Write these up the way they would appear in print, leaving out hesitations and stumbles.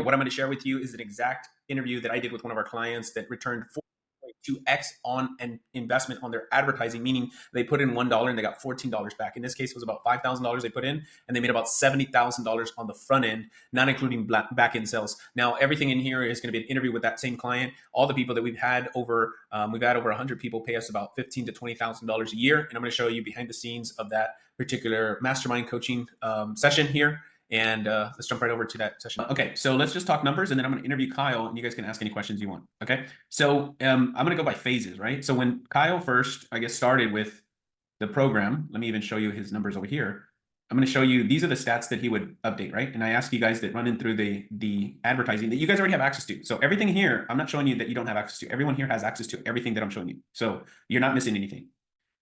What I'm going to share with you is an exact interview that I did with one of our clients that returned 4.2x on an investment on their advertising, meaning they put in $1 and they got $14 back. In this case, it was about $5,000 they put in, and they made about $70,000 on the front end, not including back end sales. Now, everything in here is going to be an interview with that same client. All the people that we've had over 100 people pay us about $15,000 to $20,000 a year, and I'm going to show you behind the scenes of that particular mastermind coaching session here. And let's jump right over to that session. Okay, so let's just talk numbers, and then I'm going to interview Kyle, and you guys can ask any questions you want. Okay, so I'm going to go by phases, right? So when Kyle first, I guess, started with the program, let me even show you his numbers over here. I'm going to show you, these are the stats that he would update, right? And I ask you guys that run in through the advertising that you guys already have access to. So everything here, I'm not showing you that you don't have access to. Everyone here has access to everything that I'm showing you. So you're not missing anything.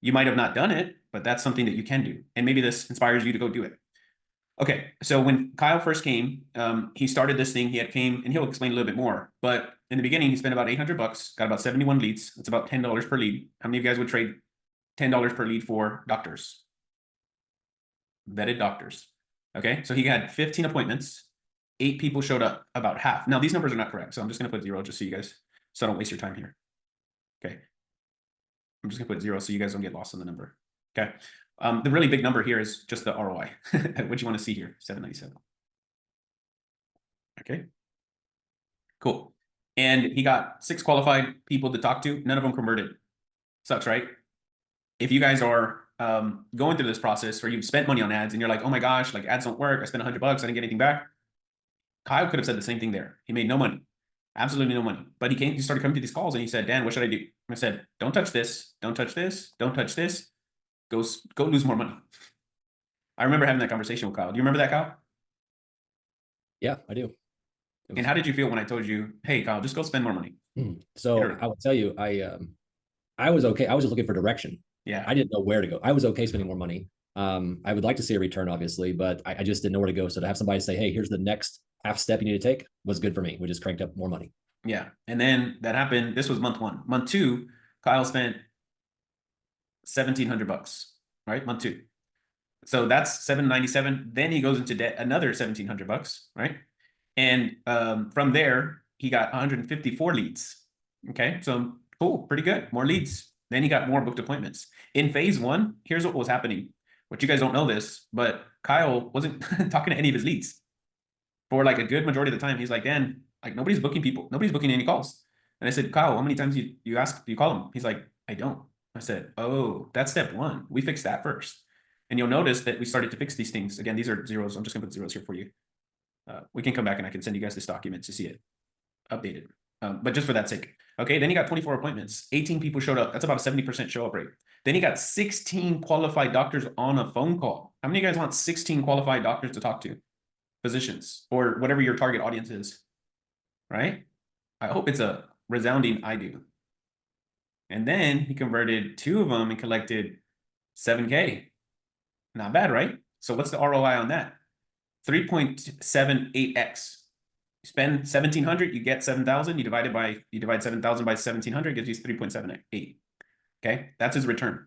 You might have not done it, but that's something that you can do. And maybe this inspires you to go do it. Okay, so when Kyle first came, he started this thing. He came, and he'll explain a little bit more. But in the beginning, he spent about $800, got about 71 leads. That's about $10 per lead. How many of you guys would trade $10 per lead for doctors? Vetted doctors. Okay, so he had 15 appointments. 8 people showed up, about half. Now, these numbers are not correct, so I'm just going to put 0 just so you guys, so I don't waste your time here. Okay, I'm just going to put 0 so you guys don't get lost on the number. Okay. The really big number here is just the ROI. What you want to see here, 797. Okay, cool. And he got 6 qualified people to talk to. None of them converted. Sucks, right? If you guys are going through this process where you've spent money on ads and you're like, oh my gosh, like ads don't work. I spent $100. I didn't get anything back. Kyle could have said the same thing there. He made no money, absolutely no money. But he started coming to these calls and he said, Dan, what should I do? And I said, don't touch this. Don't touch this. Don't touch this. Go lose more money. I remember having that conversation with Kyle. Do you remember that, Kyle? Yeah, I do. And how did you feel when I told you, hey, Kyle, just go spend more money? So I will tell you, I was okay. I was just looking for direction. Yeah. I didn't know where to go. I was okay spending more money. I would like to see a return, obviously, but I just didn't know where to go. So to have somebody say, hey, here's the next half step you need to take was good for me. We just cranked up more money. Yeah. And then that happened. This was month 1. Month 2, Kyle spent $1,700, right? Month 2. So that's $797. Then he goes into debt, another $1,700, right? And from there, he got 154 leads. Okay, so cool, pretty good. More leads. Then he got more booked appointments. In phase 1, here's what was happening. What you guys don't know this, but Kyle wasn't talking to any of his leads. For like a good majority of the time, he's like, Dan, like nobody's booking people. Nobody's booking any calls. And I said, Kyle, how many times you ask, do you call him? He's like, I don't. I said, oh, that's step 1. We fixed that first. And you'll notice that we started to fix these things. Again, these are zeros. I'm just gonna put zeros here for you. We can come back and I can send you guys this document to see it updated. But just for that sake. Okay, then he got 24 appointments. 18 people showed up. That's about a 70% show up rate. Then he got 16 qualified doctors on a phone call. How many of you guys want 16 qualified doctors to talk to? Physicians or whatever your target audience is, right? I hope it's a resounding I do. And then he converted 2 of them and collected 7K. Not bad, right? So what's the ROI on that? 3.78x. You spend 1,700, you get 7,000. You divide 7,000 by 1,700, gives you 3.78. Okay, that's his return.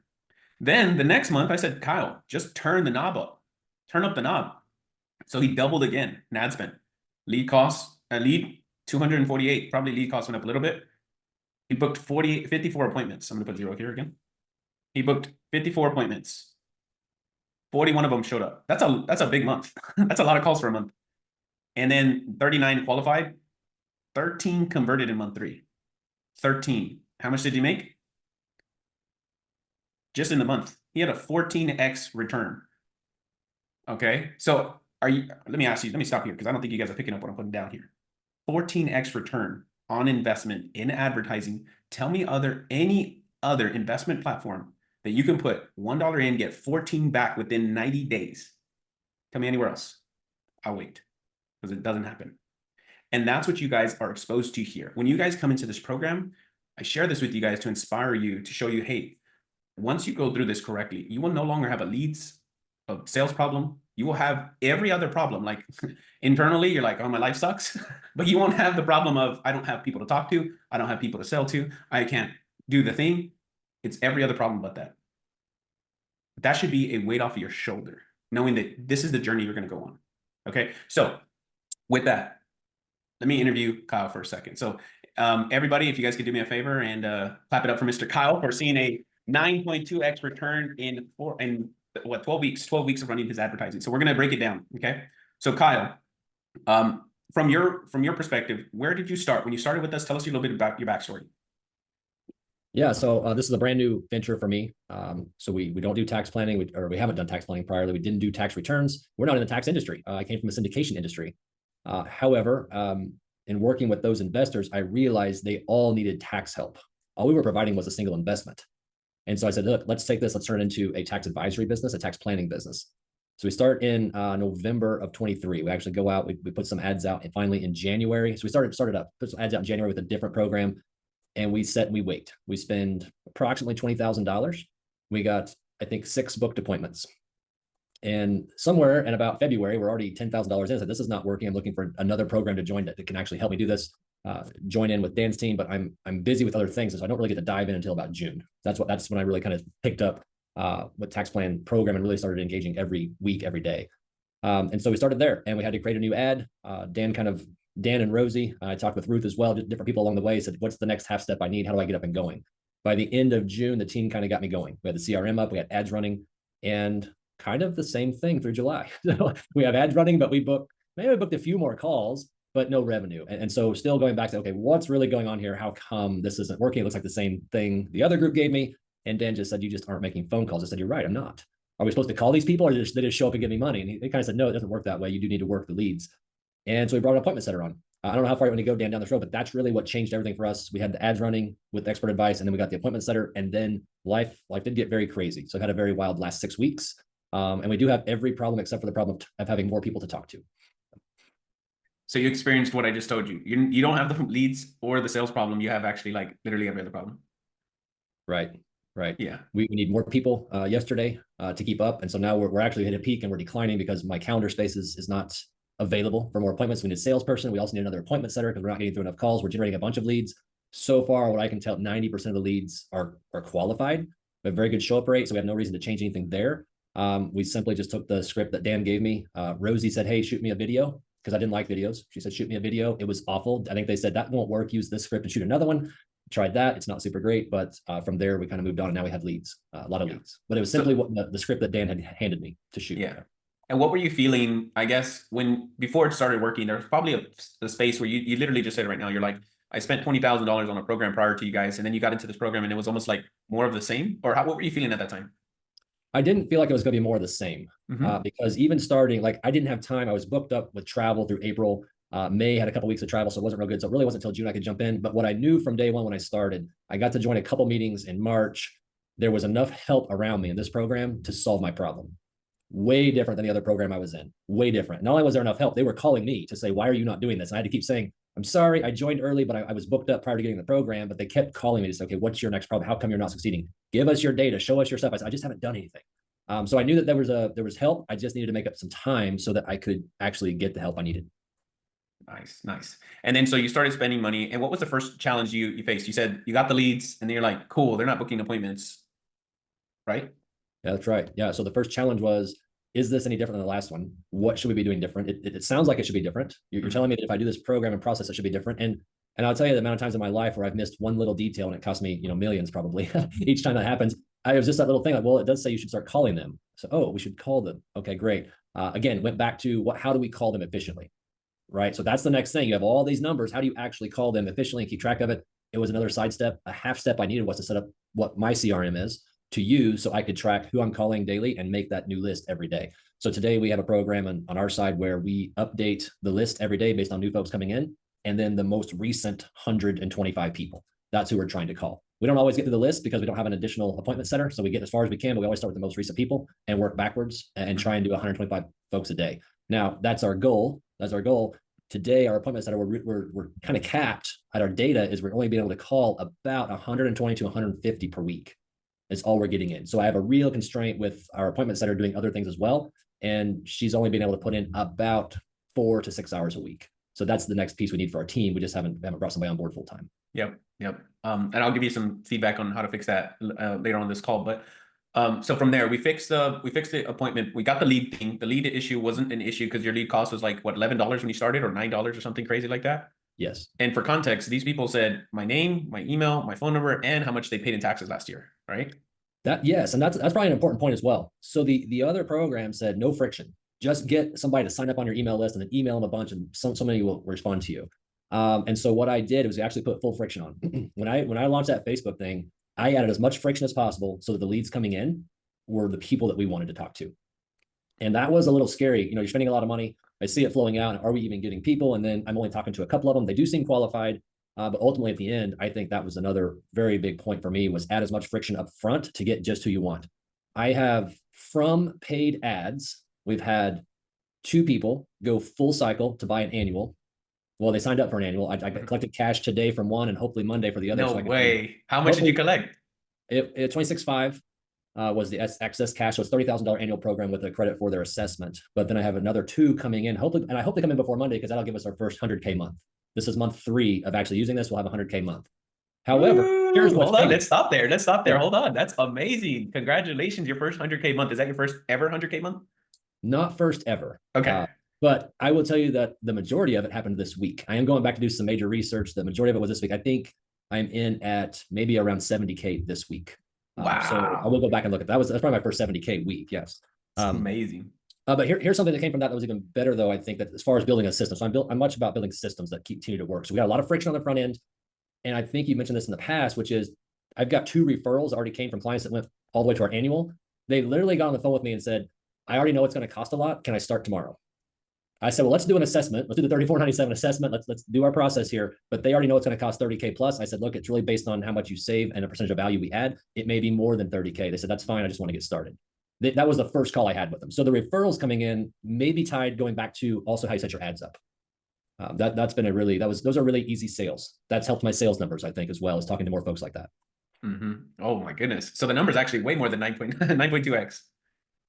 Then the next month, I said, Kyle, just turn the knob up. Turn up the knob. So he doubled again in ad spend. Lead costs, lead 248. Probably lead costs went up a little bit. He booked 54 appointments. I'm going to put 0 here again. He booked 54 appointments. 41 of them showed up. That's a big month. That's a lot of calls for a month. And then 39 qualified. 13 converted in month 3. 13. How much did he make? Just in the month, he had a 14x return. Okay, so let me ask you, let me stop here because I don't think you guys are picking up what I'm putting down here. 14x return on investment in advertising. Tell me any other investment platform that you can put $1 in, get 14 back within 90 days. Tell me anywhere else. I'll wait because it doesn't happen. And that's what you guys are exposed to here. When you guys come into this program, I share this with you guys to inspire you, to show you, hey, once you go through this correctly, you will no longer have a sales problem. You will have every other problem. Like internally, you're like, oh, my life sucks. But you won't have the problem of, I don't have people to talk to. I don't have people to sell to. I can't do the thing. It's every other problem but that. That should be a weight off of your shoulder, knowing that this is the journey you're going to go on. Okay, so with that, let me interview Kyle for a second. So, everybody, if you guys could do me a favor and clap it up for Mr. Kyle for seeing a 9.2x return in 12 weeks, 12 weeks of running his advertising. So we're gonna break it down. Okay. So Kyle, from your perspective, where did you start when you started with us? Tell us a little bit about your backstory. Yeah, so this is a brand new venture for me. So we don't do tax planning, we haven't done tax planning prior. We didn't do tax returns. We're not in the tax industry. I came from the syndication industry. However, in working with those investors, I realized they all needed tax help. All we were providing was a single investment. And so I said, look, let's take this, let's turn it into a tax advisory business, a tax planning business. So we start in November of 23. We actually go out, we put some ads out, and finally in January. So we started up, put some ads out in January with a different program. And we set and we wait. We spend approximately $20,000. We got, I think, 6 booked appointments. And somewhere in about February, we're already $10,000 in. So this is not working. I'm looking for another program to join that can actually help me do this. Join in with Dan's team, but I'm busy with other things, so I don't really get to dive in until about June. That's when I really kind of picked up with tax plan program and really started engaging every week, every day. And so we started there, and we had to create a new ad. Dan and Rosie, I talked with Ruth as well, just different people along the way, said, what's the next half step I need? How do I get up and going? By the end of June, the team kind of got me going. We had the CRM up, we had ads running, and kind of the same thing through July. So we have ads running, but we booked a few more calls, but no revenue. And so still going back to, okay, what's really going on here? How come this isn't working? It looks like the same thing the other group gave me. And Dan just said, you just aren't making phone calls. I said, you're right, I'm not. Are we supposed to call these people, or they just show up and give me money? And they kind of said, no, it doesn't work that way. You do need to work the leads. And so we brought an appointment setter on. I don't know how far you want to go down this road, but that's really what changed everything for us. We had the ads running with expert advice, and then we got the appointment setter, and then life did get very crazy. So I had a very wild last 6 weeks. And we do have every problem except for the problem of having more people to talk to. So you experienced what I just told you. You don't have the leads or the sales problem. You have actually literally every other problem. Right. Yeah. We need more people yesterday to keep up. And so now we're actually hit a peak and we're declining because my calendar space is not available for more appointments. We need a salesperson. We also need another appointment setter because we're not getting through enough calls. We're generating a bunch of leads. So far, what I can tell, 90% of the leads are qualified. We have very good show up rate, so we have no reason to change anything there. We simply just took the script that Dan gave me. Rosie said, hey, shoot me a video, because I didn't like videos. She said, shoot me a video. It was awful. I think they said that won't work. Use this script and shoot another one. Tried that. It's not super great, but from there we kind of moved on, and now we have leads, a lot of leads. But it was simply what the script that Dan had handed me to shoot. Yeah. And what were you feeling, I guess, before it started working? There was probably a space where you literally just said right now, you're like, I spent $20,000 on a program prior to you guys, and then you got into this program and it was almost like more of the same? Or what were you feeling at that time? I didn't feel like it was going to be more of the same because even starting, I didn't have time. I was booked up with travel through April. May had a couple weeks of travel, so it wasn't real good. So it really wasn't until June I could jump in. But what I knew from day one when I started, I got to join a couple meetings in March. There was enough help around me in this program to solve my problem. Way different than the other program I was in. Way different. Not only was there enough help, they were calling me to say, why are you not doing this? And I had to keep saying, I'm sorry, I joined early, but I was booked up prior to getting the program. But they kept calling me to say, okay, what's your next problem? How come you're not succeeding? Give us your data, show us your stuff. I said, I just haven't done anything. So I knew that there was help. I just needed to make up some time so that I could actually get the help I needed. Nice. And then so you started spending money. And what was the first challenge you faced? You said you got the leads, and then you're like, cool, they're not booking appointments, right? Yeah, that's right. Yeah. So the first challenge was, is this any different than the last one? What should we be doing different? It sounds like it should be different. You're telling me that if I do this program and process, it should be different. And I'll tell you the amount of times in my life where I've missed one little detail and it cost me, millions probably each time that happens. I was just that little thing like, well, it does say you should start calling them. So, we should call them. Okay, great. Again, went back to how do we call them efficiently? Right. So that's the next thing. You have all these numbers. How do you actually call them efficiently and keep track of it? It was another side step. A half step I needed was to set up what my CRM is to use so I could track who I'm calling daily and make that new list every day. So today we have a program on our side where we update the list every day based on new folks coming in, and then the most recent 125 people. That's who we're trying to call. We don't always get to the list because we don't have an additional appointment center. So we get as far as we can, but we always start with the most recent people and work backwards and try and do 125 folks a day. Now, that's our goal. Today, our appointment center, we're kind of capped at our data is we're only being able to call about 120 to 150 per week. Is all we're getting in. So I have a real constraint with our appointment center doing other things as well. And she's only been able to put in about 4 to 6 hours a week. So that's the next piece we need for our team. We just haven't brought somebody on board full time. Yep. And I'll give you some feedback on how to fix that later on this call. But So from there, we fixed the appointment. We got the lead thing. The lead issue wasn't an issue because your lead cost was like what, $11 when you started, or $9 or something crazy like that. Yes. And for context, these people said my name, my email, my phone number, and how much they paid in taxes last year, right? That yes, and that's probably an important point as well. So the other program said no friction. Just get somebody to sign up on your email list and then email them a bunch, and somebody will respond to you. And so what I did was actually put full friction on. When I launched that Facebook thing, I added as much friction as possible so that the leads coming in were the people that we wanted to talk to. And that was a little scary. You know, you're spending a lot of money. I see it flowing out. Are we even getting people? And then I'm only talking to a couple of them. They do seem qualified. But ultimately at the end, I think that was another very big point for me, was add as much friction up front to get just who you want. I have, from paid ads, we've had 2 people go full cycle to buy an annual. Well, they signed up for an annual. I collected cash today from one and hopefully Monday for the other. No way. How much did you collect? It 26.5 was the access cash. So it's $30,000 annual program with a credit for their assessment. But then I have another 2 coming in, hopefully, and I hope they come in before Monday because that'll give us our first 100K month. This is month 3 of actually using this. We'll have a 100K month. However, here's what's hold on. coming. Let's stop there. Let's stop there. Hold on. That's amazing. Congratulations. Your first 100K month. Is that your first ever 100K month? Not first ever. Okay. But I will tell you that the majority of it happened this week. I am going back to do some major research. The majority of it was this week. I think I'm in at maybe around 70K this week. Wow. So I will go back and look at that. That's probably my first 70K week. Yes. Amazing. But here's something that came from that was even better, though. I think that as far as building a system, so I'm much about building systems that continue to work. So we got a lot of friction on the front end, and I think you mentioned this in the past, which is I've got 2 referrals that already came from clients that went all the way to our annual. They literally got on the phone with me and said, "I already know it's going to cost a lot. Can I start tomorrow?" I said, "Well, let's do an assessment. Let's do the 34.97 assessment. Let's do our process here." But they already know it's going to cost 30K plus. I said, "Look, it's really based on how much you save and a percentage of value we add. It may be more than 30K." They said, "That's fine. I just want to get started." That was the first call I had with them. So the referrals coming in may be tied going back to also how you set your ads up. That's been those are really easy sales. That's helped my sales numbers, I think, as well as talking to more folks like that. Oh my goodness. So the number is actually way more than 9.2x.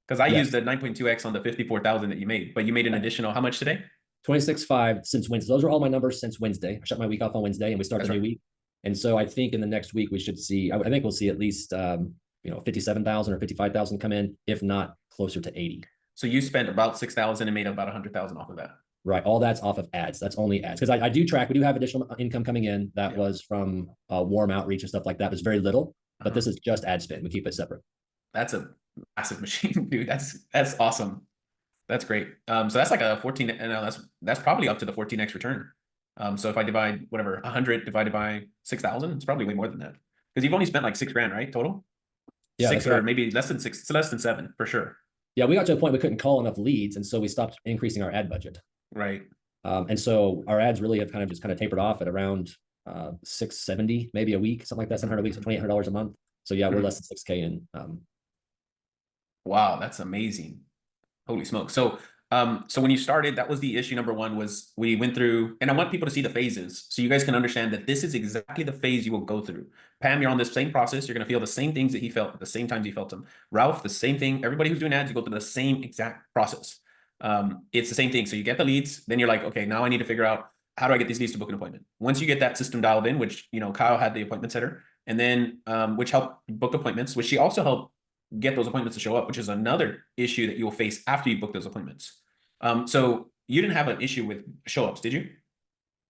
Because I used the 9.2x on the 54,000 that you made, but you made an additional, how much today? 26.5 since Wednesday. Those are all my numbers since Wednesday. I shut my week off on Wednesday and we start the new week. And so I think in the next week we should see, I think we'll see at least 57,000 or 55,000 come in, if not closer to 80. So you spent about 6,000 and made about 100,000 off of that. Right. All that's off of ads. That's only ads. Because I do track, we do have additional income coming in that was from warm outreach and stuff like that. It was very little, but this is just ad spend. We keep it separate. That's a massive machine, dude. That's awesome. That's great. So that's like a 14, and that's probably up to the 14x return. So if I divide whatever, 100 divided by 6,000, it's probably way more than that. Because you've only spent like $6,000, right? Total? Yeah. 6 or maybe less than 6. It's less than 7 for sure. Yeah, we got to a point we couldn't call enough leads, and so we stopped increasing our ad budget. Right. And so our ads really have kind of tapered off at around 670 maybe a week, something like that, 700 a week, so $2,800 a month. So yeah, we're less than 6K in. Wow, that's amazing. Holy smoke. So when you started, that was the issue number 1, was we went through, and I want people to see the phases so you guys can understand that this is exactly the phase you will go through. Pam, you're on this same process. You're going to feel the same things that he felt at the same times you felt them. Ralph, the same thing. Everybody who's doing ads, you go through the same exact process. It's the same thing. So you get the leads, then you're like, okay, now I need to figure out how do I get these leads to book an appointment? Once you get that system dialed in, which, Kyle had the appointment setter, and then which helped book appointments, which she also helped get those appointments to show up, which is another issue that you will face after you book those appointments. So you didn't have an issue with show ups, did you?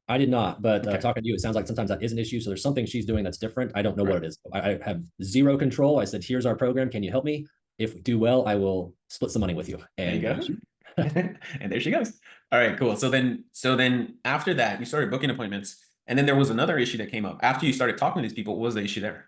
I did not, but talking to you, it sounds like sometimes that is an issue. So there's something she's doing that's different. I don't know what it is. I have zero control. I said, here's our program. Can you help me? If we do well, I will split some money with you. And there you go. And there she goes. All right, cool. So then after that, you started booking appointments. And then there was another issue that came up. After you started talking to these people, what was the issue there?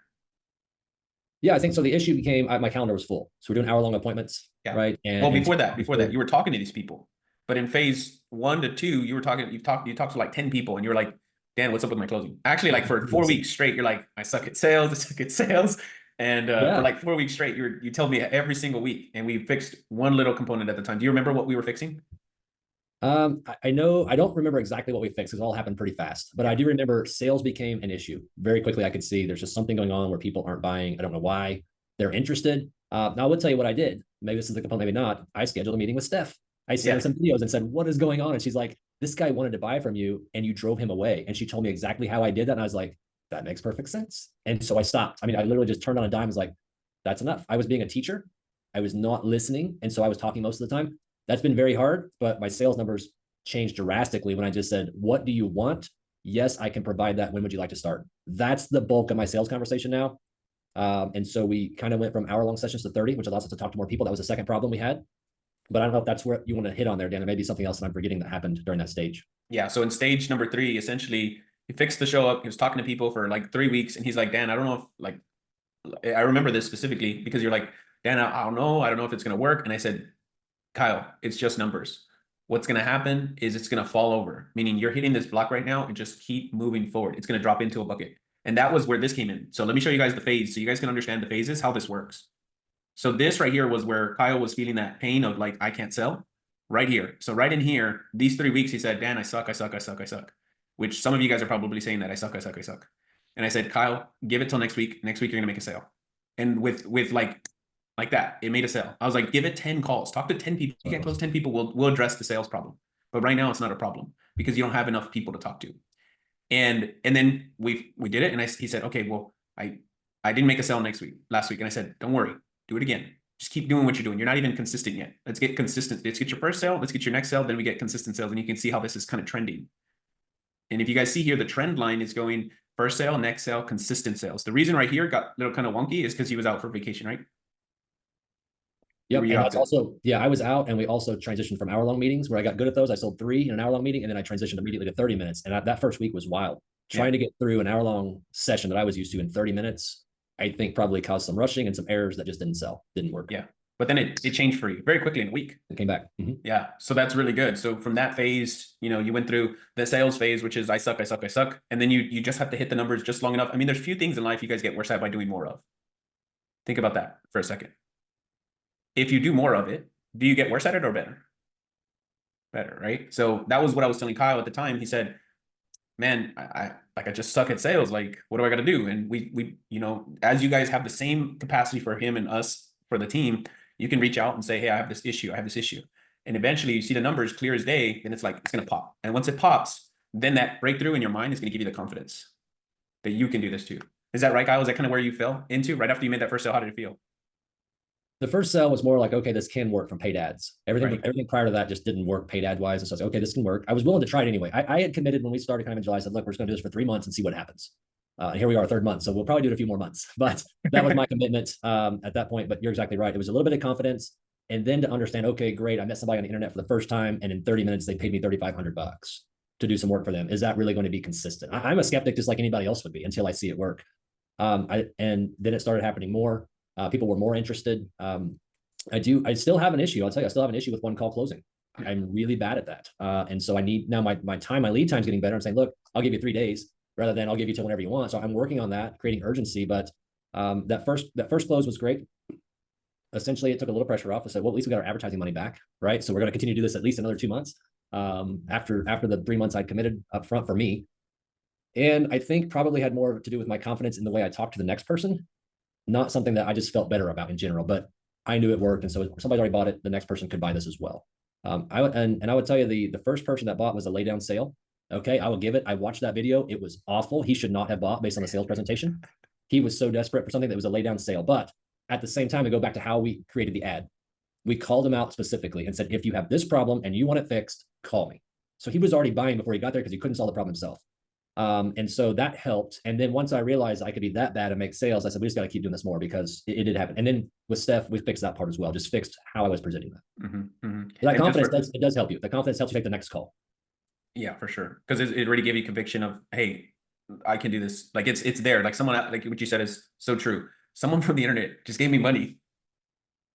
Yeah, I think so. The issue became my calendar was full. So we're doing hour-long appointments, right? And well, before that, you were talking to these people. But in phase 1 to 2, you talked to like 10 people, and you were like, Dan, what's up with my closing? Actually, like for 4 weeks straight, you're like, I suck at sales. And for like 4 weeks straight, you told me every single week, and we fixed one little component at the time. Do you remember what we were fixing? I know, I don't remember exactly what we fixed because it all happened pretty fast, but I do remember sales became an issue. Very quickly, I could see there's just something going on where people aren't buying. I don't know why. They're interested. Now I will tell you what I did. Maybe this is the component, maybe not. I scheduled a meeting with Steph. I sent her some videos and said, what is going on? And she's like, this guy wanted to buy from you and you drove him away. And she told me exactly how I did that. And I was like, that makes perfect sense. And so I stopped. I mean, I literally just turned on a dime. I was like, That's enough. I was being a teacher. I was not listening. And so I was talking most of the time. That's been very hard, but my sales numbers changed drastically when I just said, what do you want? Yes, I can provide that. When would you like to start? That's the bulk of my sales conversation now. And so we kind of went from hour-long sessions to 30, which allows us to talk to more people. That was the second problem we had. But I don't know if that's where you want to hit on there, Dan. It may be something else that I'm forgetting that happened during that stage. Yeah. So in stage number 3, essentially, he fixed the show up. He was talking to people for like 3 weeks, and he's like, Dan, I don't know if like, I remember this specifically because you're like, Dan, I don't know. I don't know if it's going to work. And I said, Kyle, it's just numbers. What's going to happen is it's going to fall over, meaning you're hitting this block right now and just keep moving forward. It's going to drop into a bucket. And that was where this came in. So let me show you guys the phase so you guys can understand the phases, how this works. So this right here was where Kyle was feeling that pain of like, I can't sell right here. So right in here, these 3 weeks, he said, Dan, I suck, which some of you guys are probably saying that I suck. And I said, Kyle, give it till next week. Next week, you're going to make a sale. And with like that, it made a sale. I was like, give it 10 calls, talk to 10 people. You can't close 10 people, we'll address the sales problem. But right now it's not a problem because you don't have enough people to talk to. And then we did it. And he said, okay, well, I didn't make a sale last week. And I said, don't worry, do it again. Just keep doing what you're doing. You're not even consistent yet. Let's get consistent. Let's get your first sale. Let's get your next sale. Then we get consistent sales. And you can see how this is kind of trending. And if you guys see here, the trend line is going first sale, next sale, consistent sales. The reason right here got a little kind of wonky is because he was out for vacation, right? Yep. And that's also, yeah, I was out, and we also transitioned from hour-long meetings where I got good at those. I sold 3 in an hour-long meeting, and then I transitioned immediately to 30 minutes. And that first week was wild. Trying to get through an hour-long session that I was used to in 30 minutes, I think probably caused some rushing and some errors that just didn't work. Yeah. But then it changed for you very quickly in a week. It came back. Mm-hmm. Yeah. So that's really good. So from that phase, you went through the sales phase, which is I suck. And then you just have to hit the numbers just long enough. I mean, there's few things in life you guys get worse at by doing more of. Think about that for a second. If you do more of it, do you get worse at it or better? Better, right? So that was what I was telling Kyle at the time. He said, man, I just suck at sales. Like, what do I got to do? And we, as you guys have the same capacity for him and us for the team, you can reach out and say, hey, I have this issue. And eventually you see the numbers clear as day, and it's like, it's going to pop. And once it pops, then that breakthrough in your mind is going to give you the confidence that you can do this too. Is that right, Kyle? Is that kind of where you fell into right after you made that first sale? How did it feel? The first sale was more like, okay, this can work from paid ads. Everything prior to that just didn't work paid ad wise. And so I was like, okay, this can work. I was willing to try it anyway. I had committed when we started kind of in July. I said, look, we're just going to do this for 3 months and see what happens. And here we are, 3rd month. So we'll probably do it a few more months, but that was my commitment at that point. But you're exactly right. It was a little bit of confidence. And then to understand, okay, great. I met somebody on the internet for the first time, and in 30 minutes, they paid me $3,500 to do some work for them. Is that really going to be consistent? I'm a skeptic just like anybody else would be until I see it work. And then it started happening more. People were more interested. I still have an issue. I'll tell you, I still have an issue with one call closing. I'm really bad at that. And so I need now my lead time is getting better. I'm saying, look, I'll give you 3 days rather than I'll give you till whenever you want. So I'm working on that, creating urgency. But that first close was great. Essentially, it took a little pressure off. I said, well, at least we got our advertising money back, right? So we're going to continue to do this at least another 2 months after the 3 months I'd committed up front for me. And I think probably had more to do with my confidence in the way I talked to the next person, not something that I just felt better about in general, but I knew it worked. And so if somebody already bought it, the next person could buy this as well. I would tell you the first person that bought was a lay down sale. Okay, I will give it. I watched that video. It was awful. He should not have bought based on the sales presentation. He was so desperate for something that was a lay down sale. But at the same time, to go back to how we created the ad, we called him out specifically and said, if you have this problem and you want it fixed, call me. So he was already buying before he got there because he couldn't solve the problem himself. And so that helped. And then once I realized I could be that bad and make sales, I said, we just got to keep doing this more because it did happen. And then with Steph, we fixed that part as well, just fixed how I was presenting that. Mm-hmm, mm-hmm. That confidence does help you. The confidence helps you take the next call. Yeah, for sure. Because it already gave you conviction of, hey, I can do this. Like it's there. Like someone, like what you said is so true. Someone from the internet just gave me money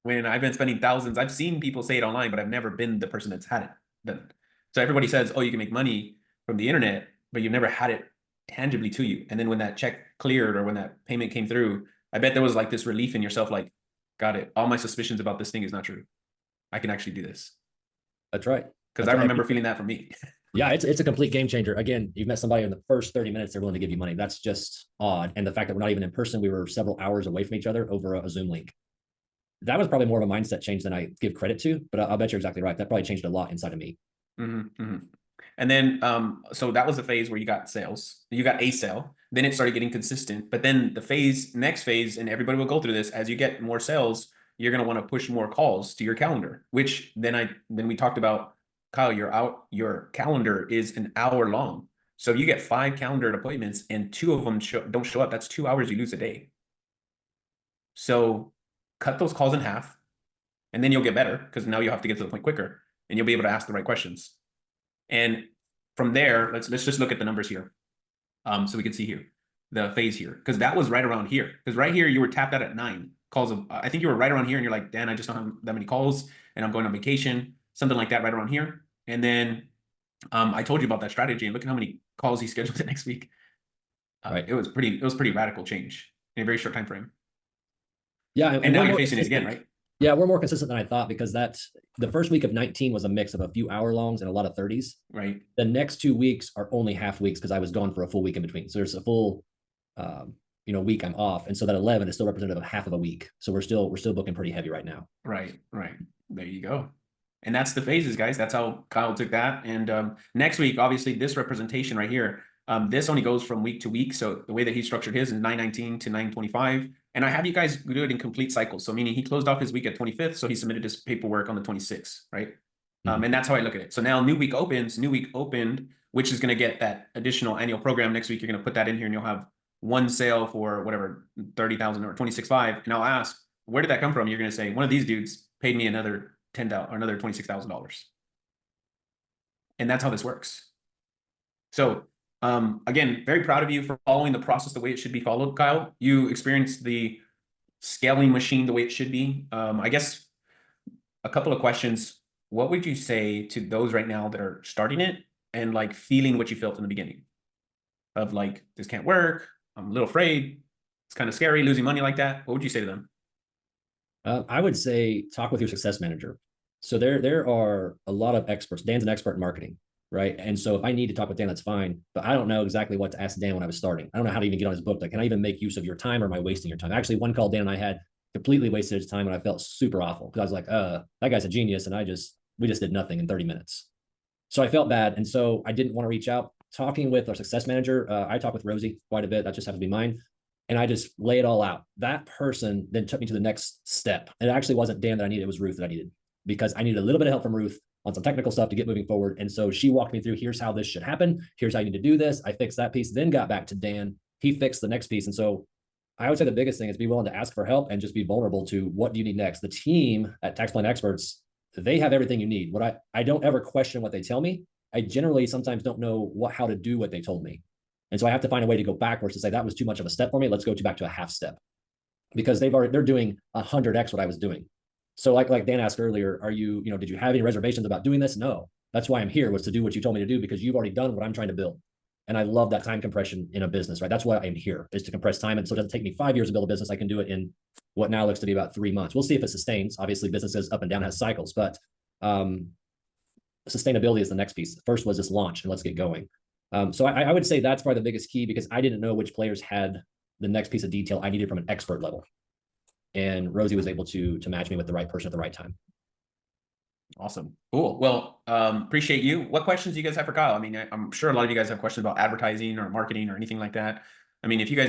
when I've been spending thousands. I've seen people say it online, but I've never been the person that's had it done. So everybody says, oh, you can make money from the internet, but you've never had it tangibly to you. And then when that check cleared or when that payment came through, I bet there was like this relief in yourself, like, got it. All my suspicions about this thing is not true. I can actually do this. That's right. Because I remember feeling that from me. Yeah, it's a complete game changer. Again, you've met somebody in the first 30 minutes, they're willing to give you money. That's just odd. And the fact that we're not even in person, we were several hours away from each other over a Zoom link. That was probably more of a mindset change than I give credit to, but I'll bet you're exactly right. That probably changed a lot inside of me. Mm-hmm, mm-hmm. And then, so that was the phase where you got sales, you got a sale, then it started getting consistent. But then the next phase, and everybody will go through this, as you get more sales, you're going to want to push more calls to your calendar, which then we talked about, Kyle, your calendar is an hour long. So if you get 5 calendar appointments and 2 of them don't show up, that's 2 hours you lose a day. So cut those calls in half, and then you'll get better because now you'll have to get to the point quicker and you'll be able to ask the right questions. And from there, let's just look at the numbers here. So we can see here the phase here, because that was right around here. Because right here you were tapped out at 9 calls of. I think you were right around here, and you're like, Dan, I just don't have that many calls, and I'm going on vacation, something like that, right around here. And then I told you about that strategy, and look at how many calls he scheduled the next week. Right. It was pretty radical change in a very short time frame. Yeah, and now you're facing it again, right? Yeah, we're more consistent than I thought because the first week of 19 was a mix of a few hour longs and a lot of 30s. Right. The next 2 weeks are only half weeks because I was gone for a full week in between. So there's a full, week I'm off, and so that 11 is still representative of half of a week. So we're still booking pretty heavy right now. Right. There you go. And that's the phases, guys. That's how Kyle took that. And next week, obviously, this representation right here, this only goes from week to week. So the way that he structured his is 9/19 to 9/25. And I have you guys do it in complete cycles. So meaning he closed off his week at 25th. So he submitted his paperwork on the 26th, right? And that's how I look at it. So now new week opened, which is going to get that additional annual program. Next week, you're going to put that in here and you'll have one sale for whatever, 30,000 or 26.5. And I'll ask, where did that come from? You're going to say, one of these dudes paid me another $10,000 or another $26,000. And that's how this works. So again, very proud of you for following the process the way it should be followed, Kyle. You experienced the scaling machine the way it should be. I guess a couple of questions. What would you say to those right now that are starting it and like feeling what you felt in the beginning of like, this can't work, I'm a little afraid, it's kind of scary losing money like that? What would you say to them? I would say talk with your success manager. So there are a lot of experts. Dan's an expert in marketing, right? And so if I need to talk with Dan, that's fine. But I don't know exactly what to ask Dan when I was starting. I don't know how to even get on his book. Like, can I even make use of your time, or am I wasting your time? Actually, one call Dan and I had completely wasted his time, and I felt super awful because I was like, that guy's a genius, and we just did nothing in 30 minutes. So I felt bad, and so I didn't want to reach out. Talking with our success manager, I talk with Rosie quite a bit. That just happens to be mine. And I just lay it all out. That person then took me to the next step. And it actually wasn't Dan that I needed, it was Ruth that I needed, because I needed a little bit of help from Ruth on some technical stuff to get moving forward. And so she walked me through, here's how this should happen. Here's how you need to do this. I fixed that piece, then got back to Dan. He fixed the next piece. And so I would say the biggest thing is be willing to ask for help and just be vulnerable to what do you need next. The team at Tax Plan Experts, they have everything you need. What I don't ever question what they tell me. I generally sometimes don't know how to do what they told me. And so I have to find a way to go backwards to say that was too much of a step for me. Let's go back to a half step, because they're doing 100x what I was doing. So like Dan asked earlier, did you have any reservations about doing this? No, that's why I'm here, was to do what you told me to do, because you've already done what I'm trying to build. And I love that time compression in a business, right? That's why I'm here, is to compress time. And so it doesn't take me 5 years to build a business. I can do it in what now looks to be about 3 months. We'll see if it sustains. Obviously businesses up and down has cycles, but sustainability is the next piece. First was this launch, and let's get going. So I would say that's probably the biggest key, because I didn't know which players had the next piece of detail I needed from an expert level. And Rosie was able to match me with the right person at the right time. Awesome. Cool. Well, appreciate you. What questions do you guys have for Kyle? I mean, I'm sure a lot of you guys have questions about advertising or marketing or anything like that. I mean, if you guys